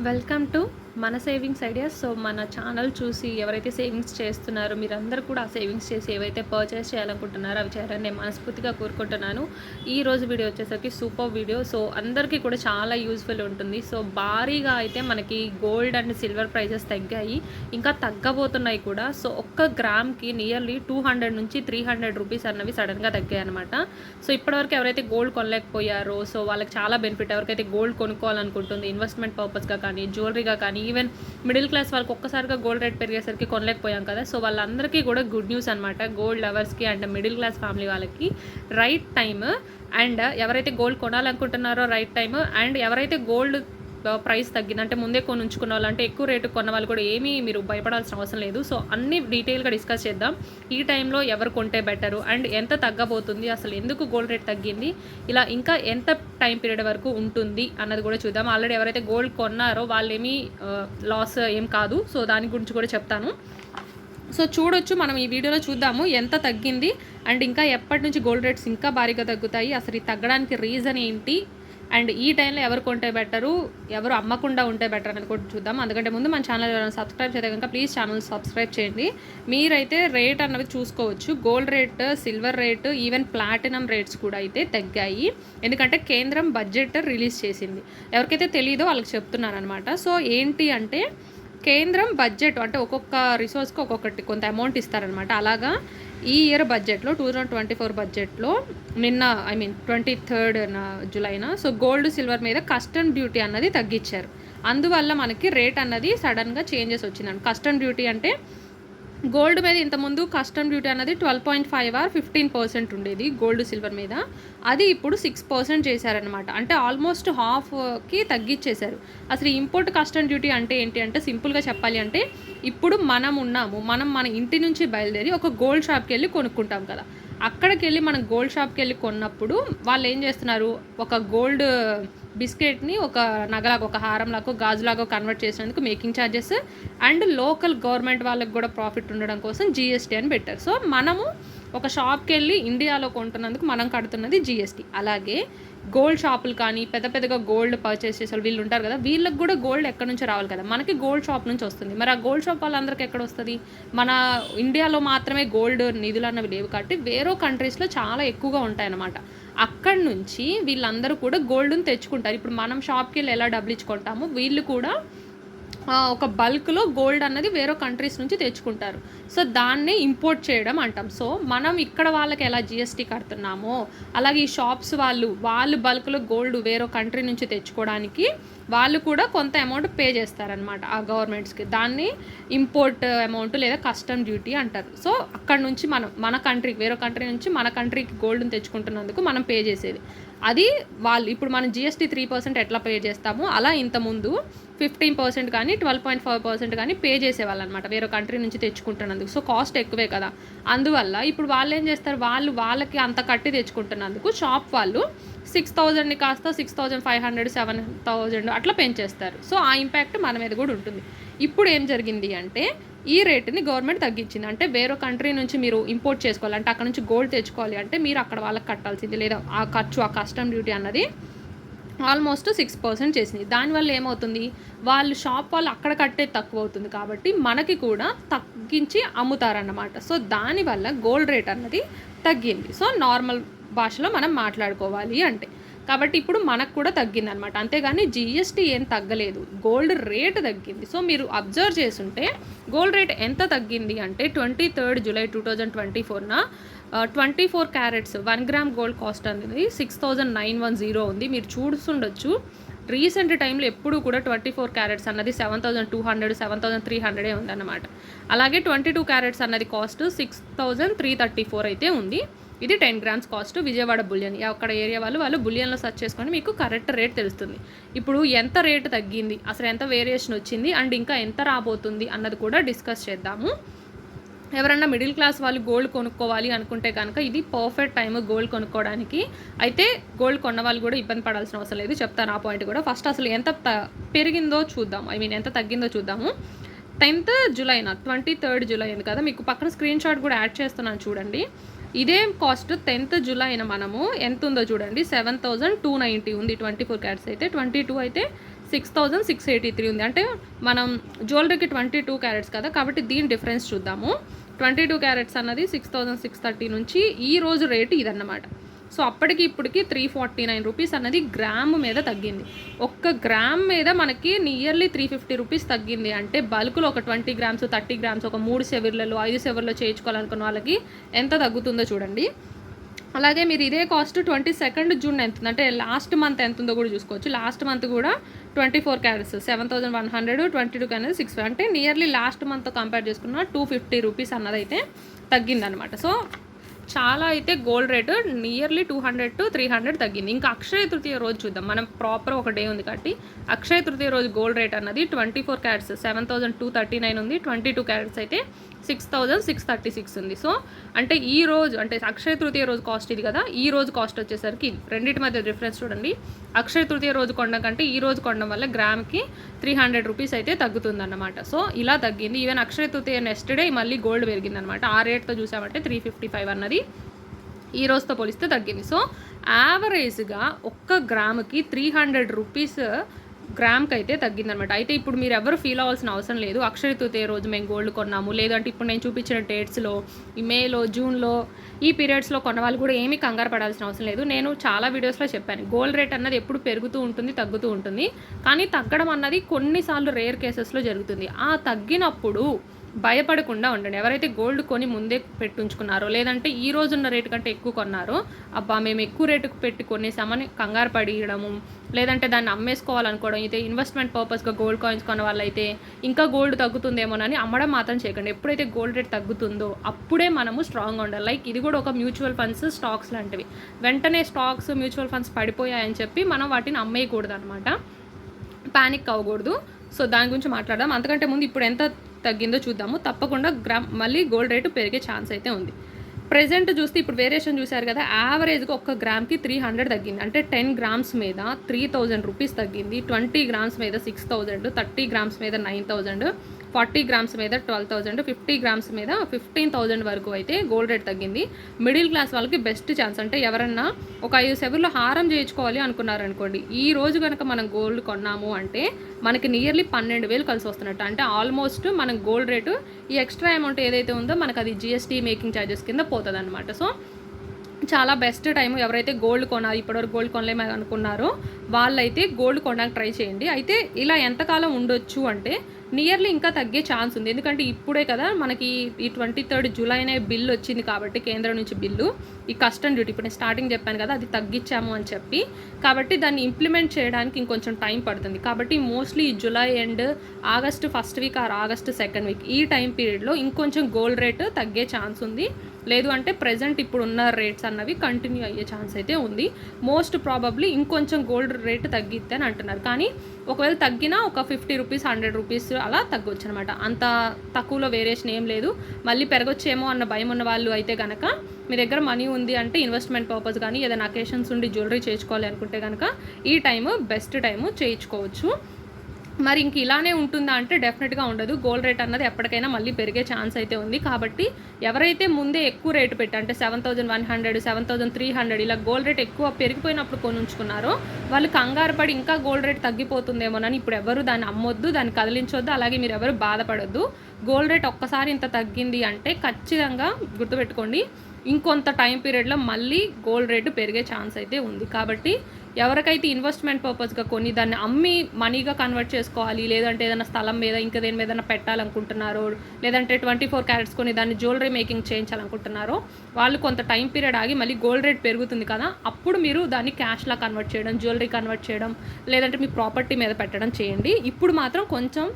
Welcome to మన savings ideas. So మన channel చూసి ఎవరైతే సేవింగ్స్ చేస్తున్నారో మీరందరూ కూడా ఆ సేవింగ్స్ చేసి ఏవైతే పర్చేస్ చేయాలనుకుంటున్నారో అవి చేయాలని నేను మనస్ఫూర్తిగా కోరుకుంటున్నాను. ఈ రోజు వీడియో వచ్చేసరికి సూపర్ వీడియో. సో అందరికీ కూడా చాలా యూజ్ఫుల్ ఉంటుంది. సో భారీగా అయితే మనకి గోల్డ్ అండ్ సిల్వర్ ప్రైజెస్ తగ్గాయి, ఇంకా తగ్గబోతున్నాయి కూడా. సో ఒక్క గ్రామ్కి నియర్లీ 200 నుంచి 300 రూపీస్ అన్నవి సడన్గా తగ్గాయి అనమాట. సో ఇప్పటివరకు ఎవరైతే గోల్డ్ కొనలేకపోయారో సో వాళ్ళకి చాలా బెనిఫిట్. ఎవరికైతే గోల్డ్ కొనుక్కోవాలనుకుంటుంది ఇన్వెస్ట్మెంట్ పర్పస్గా కానీ జ్యువెలరీగా కానీ, ఈవెన్ మిడిల్ క్లాస్ వాళ్ళకి ఒక్కసారిగా గోల్డ్ రేట్ పెరిగేసరికి కొనలేకపోయాం కదా. సో వాళ్ళందరికీ కూడా గుడ్ న్యూస్ అనమాట. గోల్డ్ లవర్స్కి అండ్ మిడిల్ క్లాస్ ఫ్యామిలీ వాళ్ళకి రైట్ టైమ్. అండ్ ఎవరైతే గోల్డ్ కొనాలనుకుంటున్నారో రైట్ టైమ్. అండ్ ఎవరైతే గోల్డ్ ప్రైస్ తగ్గింది అంటే ముందే కొని ఉంచుకున్న వాళ్ళు, అంటే ఎక్కువ రేటు కొన్న వాళ్ళు కూడా ఏమీ మీరు భయపడాల్సిన అవసరం లేదు. సో అన్ని డీటెయిల్గా డిస్కస్ చేద్దాం. ఈ టైంలో ఎవరు కొంటే బెటరు అండ్ ఎంత తగ్గబోతుంది, అసలు ఎందుకు గోల్డ్ రేట్ తగ్గింది, ఇలా ఇంకా ఎంత టైం పీరియడ్ వరకు ఉంటుంది అన్నది కూడా చూద్దాం. ఆల్రెడీ ఎవరైతే గోల్డ్ కొన్నారో వాళ్ళు ఏమీ లాస్ ఏం కాదు. సో దాని గురించి కూడా చెప్తాను. సో చూడొచ్చు, మనం ఈ వీడియోలో చూద్దాము ఎంత తగ్గింది అండ్ ఇంకా ఎప్పటి నుంచి గోల్డ్ రేట్స్ ఇంకా భారీగా తగ్గుతాయి, అసలు ఈ తగ్గడానికి రీజన్ ఏంటి, అండ్ ఈ టైంలో ఎవరు కొంటే బెటరు, ఎవరు అమ్మకుండా ఉంటే బెటర్ అని కూడా చూద్దాం. అందుకంటే ముందు మన ఛానల్ సబ్స్క్రైబ్ చేస్తే కనుక ప్లీజ్ ఛానల్ సబ్స్క్రైబ్ చేయండి. మీరైతే రేట్ అన్నది చూసుకోవచ్చు. Gold rate, silver rate, even platinum rates కూడా అయితే తగ్గాయి. ఎందుకంటే కేంద్రం బడ్జెట్ రిలీజ్ చేసింది. ఎవరికైతే తెలియదో వాళ్ళకి చెప్తున్నాను అనమాట. సో ఏంటి అంటే కేంద్రం బడ్జెట్ అంటే ఒక్కొక్క రిసోర్స్కి ఒక్కొక్కటి కొంత అమౌంట్ ఇస్తారనమాట. అలాగా ఈ ఇయర్ బడ్జెట్లో 2024 బడ్జెట్లో నిన్న 23rd జూలైన సో గోల్డ్ సిల్వర్ మీద కస్టమ్ డ్యూటీ అన్నది తగ్గించారు. అందువల్ల మనకి రేట్ అన్నది సడన్గా చేంజెస్ వచ్చిందండి. కస్టమ్ డ్యూటీ అంటే గోల్డ్ మీద ఇంతకుముందు కస్టమ్ డ్యూటీ అన్నది 12.5 or 15% ఉండేది గోల్డ్ సిల్వర్ మీద. అది ఇప్పుడు 6% చేశారనమాట. అంటే ఆల్మోస్ట్ హాఫ్కి తగ్గించేశారు. అసలు ఇంపోర్ట్ కస్టమ్ డ్యూటీ అంటే ఏంటి అంటే సింపుల్గా చెప్పాలి అంటే ఇప్పుడు మనం మన ఇంటి నుంచి బయలుదేరి ఒక గోల్డ్ షాప్కి వెళ్ళి కొనుక్కుంటాం కదా. అక్కడికి వెళ్ళి మనం గోల్డ్ షాప్కి వెళ్ళి కొన్నప్పుడు వాళ్ళు ఏం చేస్తున్నారు, ఒక గోల్డ్ బిస్కెట్ని ఒక నగలాగా, ఒక హారంలాగా, గాజులాగా కన్వర్ట్ చేసినందుకు making charges and local government వాళ్ళకి కూడా ప్రాఫిట్ ఉండడం కోసం జీఎస్టీ అని పెట్టారు. సో మనము ఒక షాప్కి వెళ్ళి ఇండియాలో కొంటున్నందుకు మనం కడుతున్నది జీఎస్టీ. అలాగే గోల్డ్ షాపులు కానీ పెద్దగా గోల్డ్ పర్చేస్ చేసే వీళ్ళు ఉంటారు కదా, వీళ్ళకి కూడా గోల్డ్ ఎక్కడి నుంచి రావాలి కదా, మనకి గోల్డ్ షాప్ నుంచి వస్తుంది. మరి ఆ గోల్డ్ షాప్ వాళ్ళందరికీ ఎక్కడ వస్తుంది? మన ఇండియాలో మాత్రమే గోల్డ్ నిధులు అన్నవి లేవు కాబట్టి వేరే కంట్రీస్లో చాలా ఎక్కువగా ఉంటాయన్నమాట. అక్కడి నుంచి వీళ్ళందరూ కూడా గోల్డ్ని తెచ్చుకుంటారు. ఇప్పుడు మనం షాప్కి వెళ్ళి ఎలా డబ్బులు ఇచ్చుకుంటామో వీళ్ళు కూడా ఒక బల్క్లో గోల్డ్ అన్నది వేరే కంట్రీస్ నుంచి తెచ్చుకుంటారు. సో దాన్ని ఇంపోర్ట్ చేయడం అంటాం. సో మనం ఇక్కడ వాళ్ళకి ఎలా జిఎస్టీ కడుతున్నామో అలాగే ఈ షాప్స్ వాళ్ళు బల్క్లో గోల్డ్ వేరే కంట్రీ నుంచి తెచ్చుకోవడానికి వాళ్ళు కూడా కొంత అమౌంట్ పే చేస్తారనమాట ఆ గవర్నమెంట్స్కి. దాన్ని ఇంపోర్ట్ అమౌంట్ లేదా కస్టమ్ డ్యూటీ అంటారు. సో అక్కడ నుంచి మన కంట్రీకి, వేరే కంట్రీ నుంచి మన కంట్రీకి గోల్డ్ని తెచ్చుకుంటున్నందుకు మనం పే చేసేది అది వాళ్ళు. ఇప్పుడు మనం జిఎస్టీ 3% ఎట్లా పే చేస్తామో అలా ఇంతకుముందు 15% కానీ 12.5% కానీ పే చేసేవాళ్ళు అనమాట వేరే కంట్రీ నుంచి తెచ్చుకుంటున్నందుకు. సో కాస్ట్ ఎక్కువే కదా. అందువల్ల ఇప్పుడు వాళ్ళు ఏం చేస్తారు, వాళ్ళకి అంత కట్టి తెచ్చుకుంటున్నందుకు షాప్ వాళ్ళు 6,000ని కాస్త 6,500, 7,000 అట్లా పెంచేస్తారు. సో ఆ ఇంపాక్ట్ మన మీద కూడా ఉంటుంది. ఇప్పుడు ఏం జరిగింది అంటే ఈ రేటుని గవర్నమెంట్ తగ్గించింది. అంటే వేరే కంట్రీ నుంచి మీరు ఇంపోర్ట్ చేసుకోవాలి అంటే అక్కడ నుంచి గోల్డ్ తెచ్చుకోవాలి అంటే మీరు అక్కడ వాళ్ళకి కట్టాల్సింది లేదా ఆ ఖర్చు, ఆ కస్టమ్ డ్యూటీ అన్నది ఆల్మోస్ట్ 6% చేసింది. దానివల్ల ఏమవుతుంది, వాళ్ళు షాప్ వాళ్ళు అక్కడ కట్టేది తక్కువ అవుతుంది కాబట్టి మనకి కూడా తగ్గించి అమ్ముతారన్నమాట. సో దానివల్ల గోల్డ్ రేట్ అన్నది తగ్గింది. సో నార్మల్ భాషలో మనం మాట్లాడుకోవాలి అంటే కాబట్టి ఇప్పుడు మనకు కూడా తగ్గిందనమాట. అంతేగాని జిఎస్టీ ఏం తగ్గలేదు, గోల్డ్ రేట్ తగ్గింది. సో మీరు అబ్జర్వ్ చేసుంటే గోల్డ్ రేట్ ఎంత తగ్గింది అంటే 23rd జూలై 2024న 24 క్యారెట్స్ 1 గ్రామ్ గోల్డ్ కాస్ట్ అనేది 6,910 ఉంది. మీరు చూస్తుండొచ్చు రీసెంట్ టైంలో ఎప్పుడు కూడా 24 క్యారెట్స్ అన్నది 7,200, 7,300 ఉందన్నమాట. అలాగే 22 క్యారెట్స్ అన్నది కాస్ట్ 6,334 అయితే ఉంది. ఇది 10 గ్రామ్స్ కాస్ట్. విజయవాడ బులియన్, అక్కడ ఏరియా వాళ్ళు బులియన్లో సెర్చ్ చేసుకొని మీకు కరెక్ట్ రేట్ తెలుస్తుంది. ఇప్పుడు ఎంత రేటు తగ్గింది, అసలు ఎంత వేరియేషన్ వచ్చింది అండ్ ఇంకా ఎంత రాబోతుంది అన్నది కూడా డిస్కస్ చేద్దాము. ఎవరన్నా మిడిల్ క్లాస్ వాళ్ళు గోల్డ్ కొనుక్కోవాలి అనుకుంటే కనుక ఇది పర్ఫెక్ట్ టైం గోల్డ్ కొనుక్కోవడానికి. అయితే గోల్డ్ కొన్న వాళ్ళు కూడా ఇబ్బంది పడాల్సిన అవసరం లేదు, చెప్తాను ఆ పాయింట్ కూడా. ఫస్ట్ అసలు ఎంత పెరిగిందో చూద్దాం, ఎంత తగ్గిందో చూద్దాము. 10th జూలైన 23rd జూలై ఉంది కదా, మీకు పక్కన స్క్రీన్ షాట్ కూడా యాడ్ చేస్తున్నాను చూడండి. ఇదే కాస్ట్ 10th జూలైన మనము ఎంత ఉందో చూడండి, 7,290 ఉంది 24 క్యారెట్స్ అయితే. 22 అయితే 6,683 ఉంది. అంటే మనం జ్యువెలరీకి 22 క్యారెట్స్ కదా, కాబట్టి దీని డిఫరెన్స్ చూద్దాము. 22 క్యారెట్స్ అన్నది 6,630 నుంచి ఈ రోజు రేటు ఇదన్నమాట. సో అప్పటికి ఇప్పటికి 349 రూపీస్ అన్నది గ్రామ్ మీద తగ్గింది. ఒక్క గ్రామ్ మీద మనకి నియర్లీ 350 రూపీస్ తగ్గింది. అంటే బల్క్లో ఒక 20 గ్రామ్స్ 30 గ్రామ్స్ ఒక 3 సెవర్లలో 5 సెవర్లో చేయించుకోవాలనుకున్న వాళ్ళకి ఎంత తగ్గుతుందో చూడండి. అలాగే మీరు ఇదే కాస్ట్ 22 జూన్ ఎంత అంటే లాస్ట్ మంత్ ఎంత ఉందో కూడా చూసుకోవచ్చు. లాస్ట్ మంత్ కూడా 24 క్యారెట్స్ 7,100, 22 క్యారెట్స్ 6 అంటే నియర్లీ లాస్ట్ మంత్తో కంపేర్ చేసుకున్న 250 రూపీస్ అన్నదైతే తగ్గిందనమాట. సో చాలా అయితే గోల్డ్ రేటు నియర్లీ 200 to 300 తగ్గింది. ఇంకా అక్షయ తృతీయ రోజు చూద్దాం. మనం ప్రాపర్ ఒక డే ఉంది కాబట్టి అక్షయ తృతీయ రోజు గోల్డ్ రేట్ అన్నది 24 క్యారెట్స్ 7,239 ఉంది. 22 క్యారెట్స్ అయితే 6,636 ఉంది. సో అంటే ఈ రోజు అంటే అక్షయ తృతీయ రోజు కాస్ట్ ఇది కదా, ఈ రోజు కాస్ట్ వచ్చేసరికి రెండింటి మధ్య డిఫరెన్స్ చూడండి. అక్షయ తృతీయ రోజు కొనడం కంటే ఈ రోజు కొనడం వల్ల గ్రామ్కి 300 రూపీస్ అయితే తగ్గుతుందన్నమాట. సో ఇలా తగ్గింది. Even Akshaya Tritiya next day మళ్ళీ గోల్డ్ పెరిగిందనమాట. ఆ రేట్తో చూసామంటే 355 అన్నది ఈ రోజుతో పోలిస్తే తగ్గింది. సో యావరేజ్గా ఒక్క గ్రాముకి 300 రూపీస్ గ్రామ్కి అయితే తగ్గిందనమాట. అయితే ఇప్పుడు మీరు ఎవరు ఫీల్ అవ్వాల్సిన అవసరం లేదు. అక్షయ తృతీయ రోజు మేము గోల్డ్ కొన్నాము, లేదంటే ఇప్పుడు నేను చూపించిన డేట్స్లో ఈ మేలో జూన్లో ఈ పీరియడ్స్లో కొన్న వాళ్ళు కూడా ఏమీ కంగారు పడాల్సిన అవసరం లేదు. నేను చాలా వీడియోస్లో చెప్పాను, గోల్డ్ రేట్ అన్నది ఎప్పుడు పెరుగుతూ ఉంటుంది తగ్గుతూ ఉంటుంది, కానీ తగ్గడం అన్నది కొన్నిసార్లు రేర్ కేసెస్లో జరుగుతుంది. ఆ తగ్గినప్పుడు భయపడకుండా ఉండండి. ఎవరైతే గోల్డ్ కొని ముందే పెట్టుంచుకున్నారో లేదంటే ఈ రోజున్న రేటు కంటే ఎక్కువ కొన్నారో, అబ్బా మేము ఎక్కువ రేటుకు పెట్టి కొనేసామని కంగారు పడియడము, లేదంటే దాన్ని అమ్మేసుకోవాలనుకోవడం, అయితే ఇన్వెస్ట్మెంట్ పర్పస్గా గోల్డ్ కాయిన్స్ కొన్న వాళ్ళైతే ఇంకా గోల్డ్ తగ్గుతుందేమోనని అమ్మడం మాత్రం చేయకండి. ఎప్పుడైతే గోల్డ్ రేట్ తగ్గుతుందో అప్పుడే మనము స్ట్రాంగ్గా ఉండాలి. లైక్ ఇది కూడా ఒక మ్యూచువల్ ఫండ్స్ స్టాక్స్ లాంటివి. వెంటనే స్టాక్స్ మ్యూచువల్ ఫండ్స్ పడిపోయాయని చెప్పి మనం వాటిని అమ్మేయకూడదు అనమాట, ప్యానిక్ అవ్వకూడదు. సో దాని గురించి మాట్లాడదాం. అంతకంటే ముందు ఇప్పుడు ఎంత తగ్గిందో చూద్దాము. తప్పకుండా గ్రామ్ మళ్ళీ గోల్డ్ రేటు పెరిగే ఛాన్స్ అయితే ఉంది. ప్రెజెంట్ చూస్తే ఇప్పుడు వేరియేషన్ చూశారు కదా, యావరేజ్గా ఒక్క గ్రామ్కి 300 తగ్గింది. అంటే 10 గ్రామ్స్ మీద 3,000 రూపీస్ తగ్గింది. 20 గ్రామ్స్ మీద 6,000, 30 గ్రామ్స్ మీద 9,000, 40 గ్రామ్స్ మీద 12,000, 50 గ్రామ్స్ మీద 15,000 వరకు అయితే గోల్డ్ రేట్ తగ్గింది. మిడిల్ క్లాస్ వాళ్ళకి బెస్ట్ ఛాన్స్. అంటే ఎవరన్నా ఒక 5 సెవర్లో హారం చేయించుకోవాలి అనుకున్నారనుకోండి, ఈ రోజు కనుక మనం గోల్డ్ కొన్నాము అంటే మనకి నియర్లీ 12,000 కలిసి వస్తున్నట్టు. అంటే ఆల్మోస్ట్ మనం గోల్డ్ రేటు ఈ ఎక్స్ట్రా అమౌంట్ ఏదైతే ఉందో మనకు అది జిఎస్టీ మేకింగ్ ఛార్జెస్ కింద పోతుంది అనమాట. సో చాలా బెస్ట్ టైం. ఎవరైతే గోల్డ్ కొనాలి ఇప్పటివరకు గోల్డ్ కొనలేము అనుకున్నారో వాళ్ళైతే గోల్డ్ కొనడానికి ట్రై చేయండి. అయితే ఇలా ఎంతకాలం ఉండొచ్చు అంటే నియర్లీ ఇంకా తగ్గే ఛాన్స్ ఉంది. ఎందుకంటే ఇప్పుడే కదా మనకి ఈ 23 జూలైనే బిల్లు వచ్చింది కాబట్టి కేంద్రం నుంచి బిల్లు, ఈ కస్టమ్ డ్యూటీ ఇప్పుడు నేను స్టార్టింగ్ చెప్పాను కదా అది తగ్గించాము అని చెప్పి, కాబట్టి దాన్ని ఇంప్లిమెంట్ చేయడానికి ఇంకొంచెం టైం పడుతుంది. కాబట్టి మోస్ట్లీ ఈ July and August first week or August second week ఈ టైం పీరియడ్లో ఇంకొంచెం గోల్డ్ రేట్ తగ్గే ఛాన్స్ ఉంది. లేదు అంటే ప్రెజెంట్ ఇప్పుడు ఉన్న రేట్స్ అన్నవి కంటిన్యూ అయ్యే ఛాన్స్ అయితే ఉంది. మోస్ట్ ప్రాబబ్లీ ఇంకొంచెం గోల్డ్ రేట్ తగ్గిద్ది అని అంటున్నారు. కానీ ఒకవేళ తగ్గినా ఒక 50 రూపీస్ 100 రూపీస్ అలా తగ్గొచ్చు అనమాట. అంత తక్కువలో వేరియేషన్ ఏం లేదు. మళ్ళీ పెరగొచ్చేమో అన్న భయం ఉన్న వాళ్ళు అయితే కనుక మీ దగ్గర మనీ ఉంది అంటే ఇన్వెస్ట్మెంట్ పర్పస్ కానీ ఏదైనా అకేషన్స్ ఉండి జ్యువెలరీ చేయించుకోవాలి అనుకుంటే కనుక ఈ టైము బెస్ట్ టైము చేయించుకోవచ్చు. మరి ఇంక ఇలానే ఉంటుందా అంటే డెఫినెట్గా ఉండదు. గోల్డ్ రేట్ అన్నది ఎప్పటికైనా మళ్ళీ పెరిగే ఛాన్స్ అయితే ఉంది. కాబట్టి ఎవరైతే ముందే ఎక్కువ రేటు పెట్టి అంటే 7,100, 7,300 ఇలా గోల్డ్ రేట్ ఎక్కువ పెరిగిపోయినప్పుడు కొని ఉంచుకున్నారో వాళ్ళు కంగారు పడి ఇంకా గోల్డ్ రేట్ తగ్గిపోతుందేమోనని ఇప్పుడు ఎవరు దాన్ని అమ్మొద్దు, దాన్ని కదిలించొద్దు. అలాగే మీరు ఎవరు బాధపడొద్దు. గోల్డ్ రేట్ ఒక్కసారి ఇంత తగ్గింది అంటే ఖచ్చితంగా గుర్తుపెట్టుకోండి ఇంకొంత టైం పీరియడ్లో మళ్ళీ గోల్డ్ రేటు పెరిగే ఛాన్స్ అయితే ఉంది. కాబట్టి ఎవరికైతే ఇన్వెస్ట్మెంట్ పర్పస్గా కొని దాన్ని అమ్మి మనీగా కన్వర్ట్ చేసుకోవాలి, లేదంటే ఏదైనా స్థలం మీద ఇంకా దేని మీద పెట్టాలనుకుంటున్నారో, లేదంటే 24 క్యారెట్స్ కొని దాన్ని జ్యువెలరీ మేకింగ్ చేయించాలనుకుంటున్నారో వాళ్ళు కొంత టైం పీరియడ్ ఆగి మళ్ళీ గోల్డ్ రేట్ పెరుగుతుంది కదా అప్పుడు మీరు దాన్ని క్యాష్లా కన్వర్ట్ చేయడం, జ్యువెలరీ కన్వర్ట్ చేయడం, లేదంటే మీ ప్రాపర్టీ మీద పెట్టడం చేయండి. ఇప్పుడు మాత్రం కొంచెం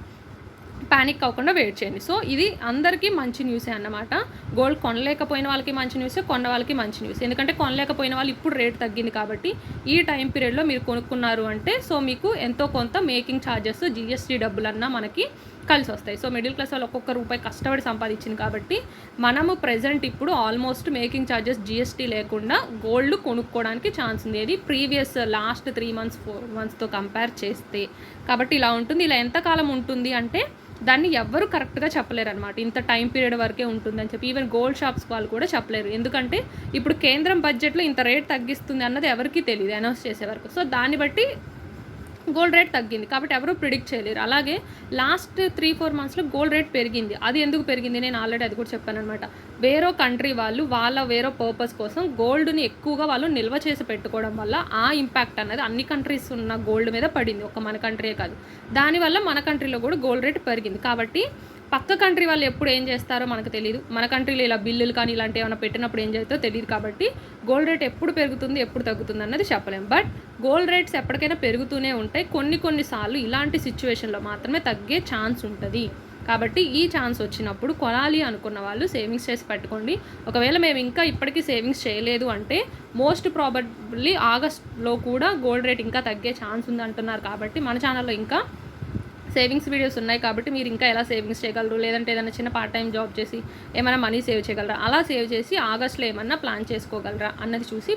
ప్యానిక్ అవ్వకుండా వెయిట్ చేయండి. సో ఇది అందరికీ మంచి న్యూసే అన్నమాట. గోల్డ్ కొనలేకపోయిన వాళ్ళకి మంచి న్యూసే, కొన్న వాళ్ళకి మంచి న్యూస్. ఎందుకంటే కొనలేకపోయిన వాళ్ళు ఇప్పుడు రేట్ తగ్గింది కాబట్టి ఈ టైం పీరియడ్లో మీరు కొనుక్కున్నారు అంటే సో మీకు ఎంతో కొంత మేకింగ్ ఛార్జెస్ జిఎస్టీ డబ్బులన్నా మనకి కలిసి వస్తాయి. సో మిడిల్ క్లాస్ వాళ్ళు ఒక్కొక్క రూపాయి కష్టపడి సంపాదించింది కాబట్టి మనము ప్రెజెంట్ ఇప్పుడు ఆల్మోస్ట్ మేకింగ్ ఛార్జెస్ జిఎస్టీ లేకుండా గోల్డ్ కొనుక్కోవడానికి ఛాన్స్ ఉంది. అది ప్రీవియస్ లాస్ట్ 3 months 4 monthsతో కంపేర్ చేస్తే. కాబట్టి ఇలా ఉంటుంది. ఇలా ఎంతకాలం ఉంటుంది అంటే దాన్ని ఎవ్వరు కరెక్ట్గా చెప్పలేరు అనమాట. ఇంత టైం పీరియడ్ వరకే ఉంటుందని చెప్పి ఈవెన్ గోల్డ్ షాప్స్ వాళ్ళు కూడా చెప్పలేరు. ఎందుకంటే ఇప్పుడు కేంద్రం బడ్జెట్లో ఇంత రేట్ తగ్గిస్తుంది అన్నది ఎవరికీ తెలియదు అనౌన్స్ చేసే వరకు. సో దాన్ని బట్టి గోల్డ్ రేట్ తగ్గింది. కాబట్టి ఎవరు ప్రిడిక్ట్ చేయలేరు. అలాగే లాస్ట్ 3-4 మంత్స్‌లో గోల్డ్ రేట్ పెరిగింది. అది ఎందుకు పెరిగింది నేను ఆల్రెడీ అది కూడా చెప్పాననమాట. వేరే కంట్రీ వాళ్ళు వాళ్ళ వేరే పర్పస్ కోసం గోల్డ్‌ని ఎక్కువగా వాళ్ళు నిల్వ చేసి పెట్టుకోవడం వల్ల ఆ ఇంపాక్ట్ అనేది అన్ని కంట్రీస్ ఉన్న గోల్డ్ మీద పడింది. ఒక్క మన కంట్రీయే కాదు. దానివల్ల మన కంట్రీలో కూడా గోల్డ్ రేట్ పెరిగింది. కాబట్టి పక్క కంట్రీ వాళ్ళు ఎప్పుడు ఏం చేస్తారో మనకు తెలీదు. మన కంట్రీలో ఇలా బిల్లులు కానీ ఇలాంటివి ఏమైనా పెట్టినప్పుడు ఏం చేస్తారో తెలియదు. కాబట్టి గోల్డ్ రేట్ ఎప్పుడు పెరుగుతుంది, ఎప్పుడు తగ్గుతుంది అన్నది చెప్పలేము. బట్ గోల్డ్ రేట్స్ ఎప్పటికైనా పెరుగుతూనే ఉంటాయి. కొన్ని సార్లు ఇలాంటి సిచ్యువేషన్లో మాత్రమే తగ్గే ఛాన్స్ ఉంటుంది. కాబట్టి ఈ ఛాన్స్ వచ్చినప్పుడు కొనాలి అనుకున్న వాళ్ళు సేవింగ్స్ చేసి పెట్టుకోండి. ఒకవేళ మేము ఇంకా ఇప్పటికీ సేవింగ్స్ చేయలేదు అంటే మోస్ట్ ప్రాబబ్లీ ఆగస్ట్లో కూడా గోల్డ్ రేట్ ఇంకా తగ్గే ఛాన్స్ ఉంది అంటున్నారు. కాబట్టి మన ఛానల్లో ఇంకా సేవింగ్స్ వీడియోస్ ఉన్నాయి. కాబట్టి మీరు ఇంకా ఎలా సేవింగ్స్ చేయగలరు, లేదంటే ఏదైనా చిన్న పార్ట్ టైం జాబ్ చేసి ఏమైనా మనీ సేవ్ చేయగలరా, అలా సేవ్ చేసి ఆగస్ట్లో ఏమన్నా ప్లాన్ చేసుకోగలరా అన్నది చూసి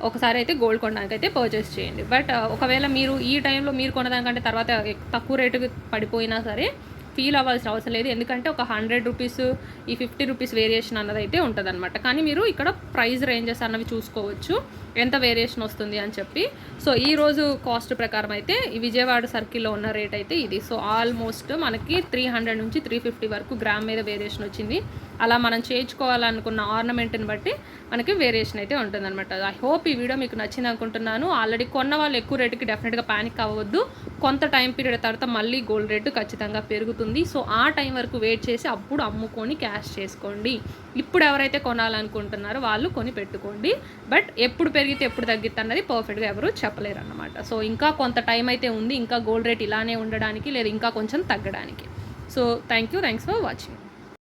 ఒకసారి అయితే గోల్డ్ కొనడానికి అయితే పర్చేస్ చేయండి. బట్ ఒకవేళ మీరు ఈ టైంలో మీరు కొనడానికంటే తర్వాత తక్కువ రేటుకి పడిపోయినా సరే ఫీల్ అవ్వాల్సిన అవసరం లేదు. ఎందుకంటే ఒక 100 రూపీస్ ఈ 50 రూపీస్ వేరియేషన్ అన్నది అయితే ఉంటుంది అనమాట. కానీ మీరు ఇక్కడ ప్రైస్ రేంజెస్ అన్నవి చూసుకోవచ్చు ఎంత వేరియేషన్ వస్తుంది అని చెప్పి. సో ఈరోజు కాస్ట్ ప్రకారం అయితే ఈ విజయవాడ సర్కిల్లో ఉన్న రేట్ అయితే ఇది. సో ఆల్మోస్ట్ మనకి 300 నుంచి 350 వరకు గ్రామ్ మీద వేరియేషన్ వచ్చింది. అలా మనం చేయించుకోవాలనుకున్న ఆర్నమెంట్ని బట్టి మనకి వేరియేషన్ అయితే ఉంటుందన్నమాట. ఐ హోప్ ఈ వీడియో మీకు నచ్చింది అనుకుంటున్నాను. ఆల్రెడీ కొన్న వాళ్ళు ఎక్కువ రేటుకి డెఫినెట్గా ప్యానిక్ అవ్వద్దు. కొంత టైం పీరియడ్ తర్వాత మళ్ళీ గోల్డ్ రేటు ఖచ్చితంగా పెరుగుతుంది. సో ఆ టైం వరకు వెయిట్ చేసి అప్పుడు అమ్ముకొని క్యాష్ చేసుకోండి. ఇప్పుడు ఎవరైతే కొనాలనుకుంటున్నారో వాళ్ళు కొని పెట్టుకోండి. బట్ ఎప్పుడు పెరిగితే ఎప్పుడు తగ్గితే అన్నది పర్ఫెక్ట్గా ఎవరు చెప్పలేరు అన్నమాట. సో ఇంకా కొంత టైం అయితే ఉంది ఇంకా గోల్డ్ రేట్ ఇలానే ఉండడానికి, లేదా ఇంకా కొంచెం తగ్గడానికి. So thanks for watching.